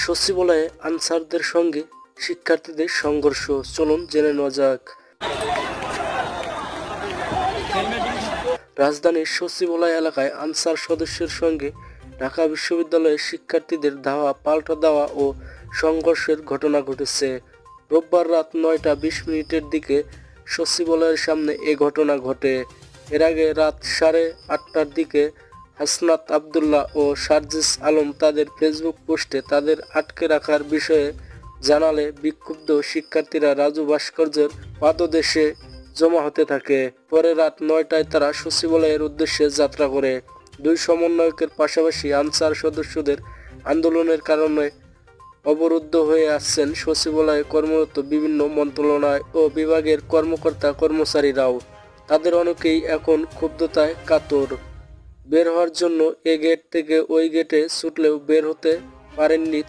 সচিবালয়ে আনসারদের সঙ্গে শিক্ষার্থীদের সংঘর্ষ, চলুন জেনে নেওয়া যাক। রাজধানীর সচিবালয় এলাকায় আনসার সদস্যের সঙ্গে ঢাকা বিশ্ববিদ্যালয়ের শিক্ষার্থীদের ধাওয়া পাল্টা দেওয়া ও সংঘর্ষের ঘটনা ঘটেছে। রোববার রাত 9টা 20 মিনিটের দিকে সচিবালয়ের সামনে এ ঘটনা ঘটে। এর আগে রাত 8:30টার দিকে হাসনাত আবদুল্লাহ ও সার্জিস আলম তাদের ফেসবুক পোস্টে তাদের আটকে রাখার বিষয়ে জানালে বিক্ষুব্ধ শিক্ষার্থীরা রাজু ভাস্কর্যের পাদদেশে জমা হতে থাকে। পরে রাত 9টায় তারা সচিবালয়ের উদ্দেশ্যে যাত্রা করে। দুই সমন্বয়কের পাশাপাশি আনসার সদস্যদের আন্দোলনের কারণে অবরুদ্ধ হয়ে আসছেন সচিবালয়ে কর্মরত বিভিন্ন মন্ত্রণালয় ও বিভাগের কর্মকর্তা কর্মচারীরাও। তাদের অনেকেই এখন ক্ষুব্ধতায় কাতর। বের হওয়ার জন্য এ গেট থেকে ওই গেটে ছুটলেও বের হতে পারেননি।